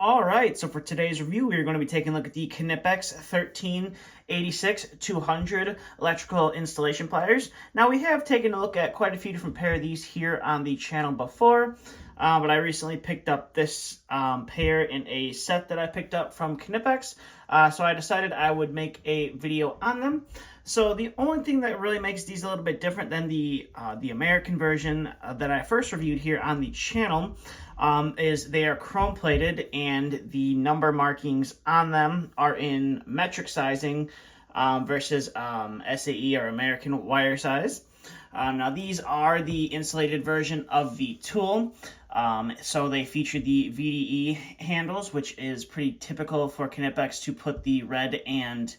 All right, so for today's review, we're going to be taking a look at the Knipex 1386-200 electrical installation pliers. Now, we have taken a look at quite a few different pair of these here on the channel before, but I recently picked up this pair in a set that I picked up from Knipex, so I decided I would make a video on them. So the only thing that really makes these a little bit different than the American version that I first reviewed here on the channel is they are chrome plated and the number markings on them are in metric sizing versus SAE or American wire size. Now these are the insulated version of the tool. So they feature the VDE handles, which is pretty typical for Knipex to put the red and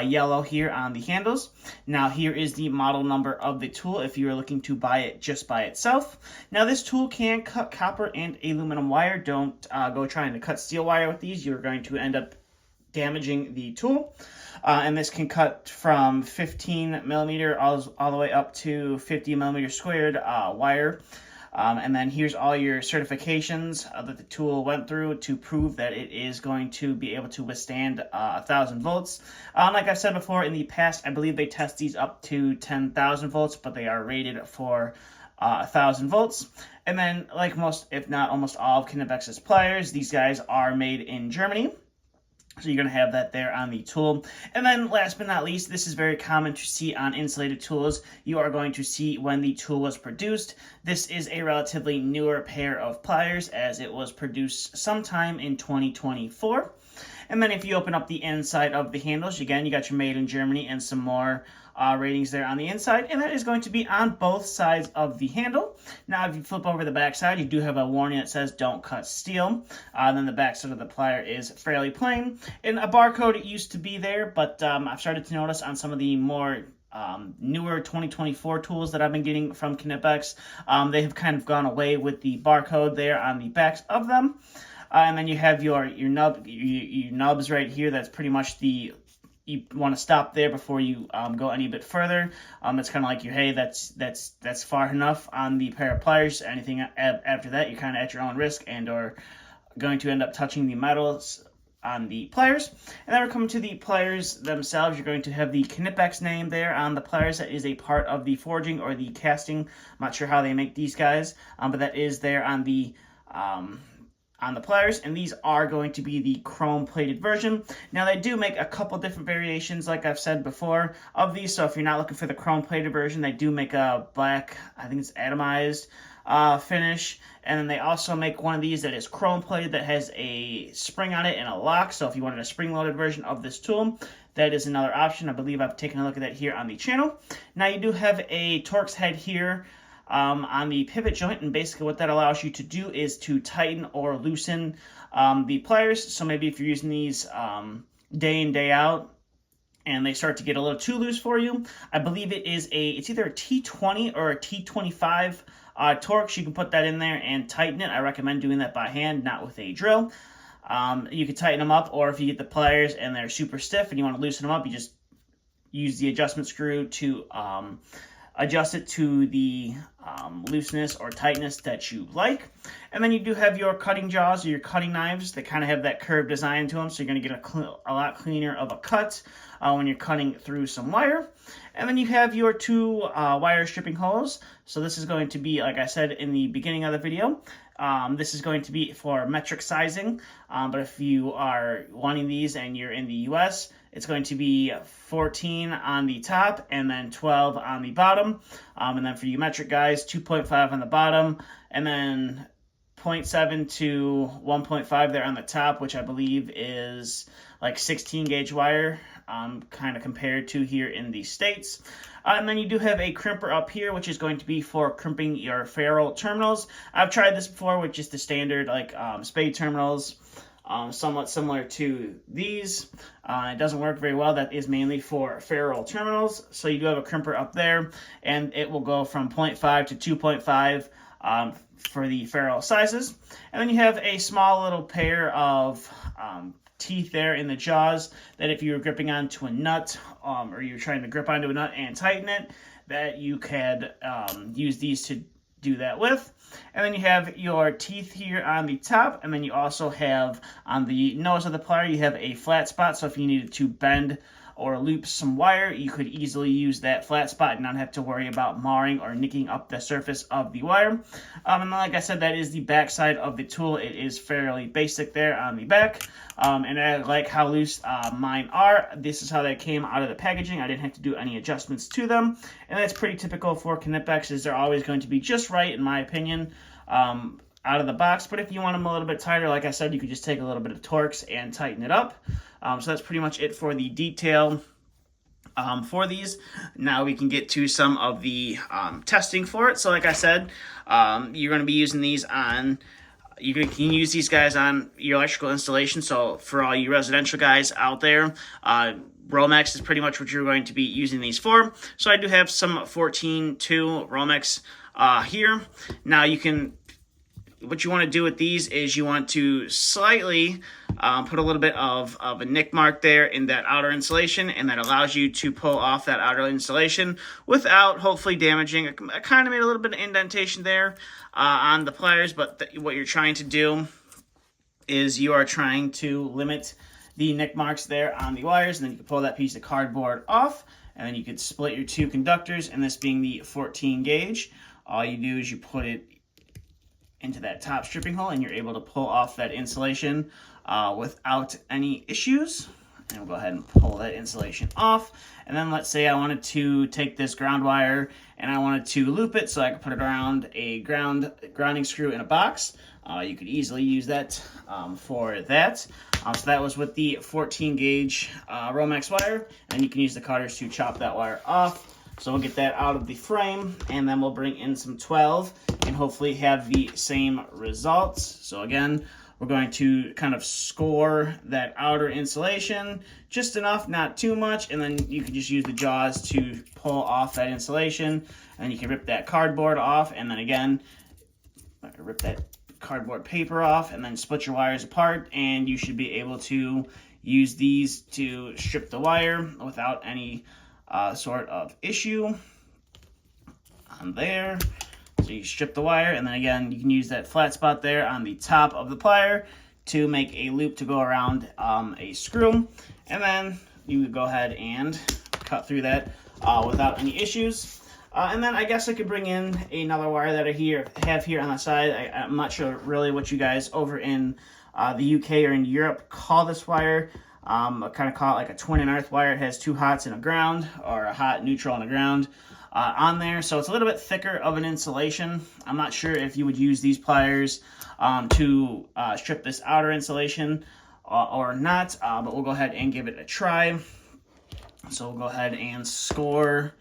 yellow here on the handles. Now here is the model number of the tool if you are looking to buy it just by itself. Now this tool can cut copper and aluminum wire. Don't go trying to cut steel wire with these. You're going to end up damaging the tool. And this can cut from 15 millimeter all the way up to 50 millimeter squared wire. And then here's all your certifications that the tool went through to prove that it is going to be able to withstand 1,000 volts. Like I've said before, in the past, I believe they test these up to 10,000 volts, but they are rated for 1,000 volts. And then, like most, if not almost all of Knipex's pliers, these guys are made in Germany. So you're going to have that there on the tool. And then last but not least, this is very common to see on insulated tools. You are going to see when the tool was produced. This is a relatively newer pair of pliers as it was produced sometime in 2024. And then if you open up the inside of the handles, again, you got your made in Germany and some more ratings there on the inside, and that is going to be on both sides of the handle. Now, if you flip over the back side, you do have a warning that says don't cut steel. Then the back side of the plier is fairly plain. And a barcode used to be there, but I've started to notice on some of the more newer 2024 tools that I've been getting from Knipex, they have kind of gone away with the barcode there on the backs of them. And then you have your nubs right here. That's pretty much you want to stop there before you go any bit further. It's kind of like hey, that's far enough on the pair of pliers. Anything after that, you're kind of at your own risk and or going to end up touching the metals on the pliers. And then we're coming to the pliers themselves. You're going to have the Knipex name there on the pliers. That is a part of the forging or the casting. I'm not sure how they make these guys, but that is there on the pliers, and these are going to be the chrome plated version. Now they do make a couple different variations, like I've said before, of these, so if you're not looking for the chrome plated version, they do make a black, I think it's atomized finish, and then they also make one of these that is chrome plated that has a spring on it and a lock, so if you wanted a spring loaded version of this tool, that is another option. I believe I've taken a look at that here on the channel. Now you do have a Torx head here on the pivot joint, and basically what that allows you to do is to tighten or loosen the pliers. So maybe if you're using these day in, day out, and they start to get a little too loose for you, I believe it's either a T20 or a T25 Torx. You can put that in there and tighten it. I recommend doing that by hand, not with a drill. You can tighten them up, or if you get the pliers and they're super stiff and you want to loosen them up, you just use the adjustment screw to adjust it to the looseness or tightness that you like. And then you do have your cutting jaws or your cutting knives that kind of have that curved design to them, so you're going to get a lot cleaner of a cut when you're cutting through some wire. And then you have your two wire stripping holes. So this is going to be, like I said in the beginning of the video, this is going to be for metric sizing, but if you are wanting these and you're in the US, it's going to be 14 on the top and then 12 on the bottom. And then for you metric guys, 2.5 on the bottom and then 0.7 to 1.5 there on the top, which I believe is like 16 gauge wire, kind of compared to here in the States. And then you do have a crimper up here, which is going to be for crimping your ferrule terminals. I've tried this before with just the standard like spade terminals. Somewhat similar to these. It doesn't work very well. That is mainly for ferrule terminals. So you do have a crimper up there, and it will go from 0.5 to 2.5 for the ferrule sizes. And then you have a small little pair of teeth there in the jaws that if you were gripping onto a nut or you're trying to grip onto a nut and tighten it, that you could use these to do that with. And then you have your teeth here on the top, and then you also have on the nose of the plier, you have a flat spot, so if you needed to bend or loop some wire, you could easily use that flat spot and not have to worry about marring or nicking up the surface of the wire. And like I said, that is the back side of the tool. It is fairly basic there on the back, and I like how loose mine are. This is how they came out of the packaging. I didn't have to do any adjustments to them, and that's pretty typical for Knipex. They're always going to be just right, in my opinion, out of the box. But if you want them a little bit tighter, like I said, you could just take a little bit of Torx and tighten it up. So that's pretty much it for the detail for these. Now we can get to some of the testing for it. So like I said, you're going to be using these on, you can use these guys on your electrical installation. So for all you residential guys out there, Romex is pretty much what you're going to be using these for. So I do have some 14.2 Romex here. Now you can, what you want to do with these is you want to slightly put a little bit of a nick mark there in that outer insulation, and that allows you to pull off that outer insulation without hopefully damaging. I kind of made a little bit of indentation there on the pliers, but what you're trying to do is you are trying to limit the nick marks there on the wires, and then you can pull that piece of cardboard off, and then you could split your two conductors, and this being the 14 gauge, all you do is you put it into that top stripping hole, and you're able to pull off that insulation without any issues. And we'll go ahead and pull that insulation off. And then let's say I wanted to take this ground wire and I wanted to loop it so I could put it around a grounding screw in a box. You could easily use that for that. So that was with the 14 gauge Romex wire, and you can use the cutters to chop that wire off. So we'll get that out of the frame, and then we'll bring in some 12 and hopefully have the same results. So again, we're going to kind of score that outer insulation just enough, not too much, and then you can just use the jaws to pull off that insulation, and you can rip that cardboard off, and then again, rip that cardboard paper off, and then split your wires apart, and you should be able to use these to strip the wire without any sort of issue on there. So you strip the wire, and then again, you can use that flat spot there on the top of the plier to make a loop to go around a screw, and then you would go ahead and cut through that without any issues. And then I guess I could bring in another wire that I have here on the side. I'm not sure really what you guys over in the UK or in Europe call this wire. I kind of call it like a twin and earth wire. It has two hots and a ground, or a hot, neutral, and a ground on there. So it's a little bit thicker of an insulation. I'm not sure if you would use these pliers to strip this outer insulation or not, but we'll go ahead and give it a try. So we'll go ahead and score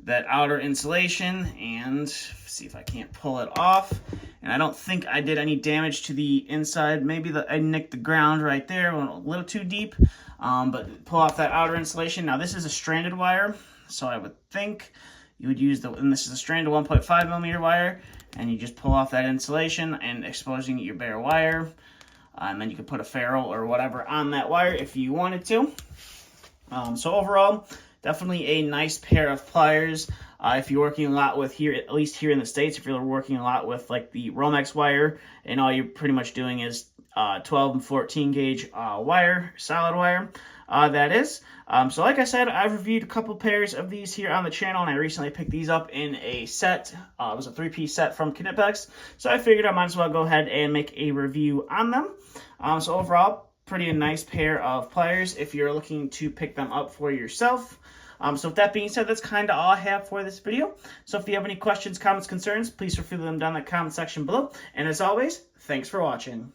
that outer insulation and see if I can't pull it off. And I don't think I did any damage to the inside. Maybe I nicked the ground right there, went a little too deep, but pull off that outer insulation. Now this is a stranded wire, so I would think you would use and this is a stranded 1.5 millimeter wire, and you just pull off that insulation and exposing your bare wire. And then you could put a ferrule or whatever on that wire if you wanted to. So overall, definitely a nice pair of pliers. If you're working a lot with here, at least here in the States, if you're working a lot with like the Romex wire, and all you're pretty much doing is 12 and 14 gauge wire, solid wire, that is. So like I said, I've reviewed a couple pairs of these here on the channel, and I recently picked these up in a set. It was a 3-piece set from Knipex, so I figured I might as well go ahead and make a review on them. So overall, pretty nice pair of pliers if you're looking to pick them up for yourself. So with that being said, that's kind of all I have for this video. So if you have any questions, comments, concerns, please feel free to leave them down in the comment section below. And as always, thanks for watching.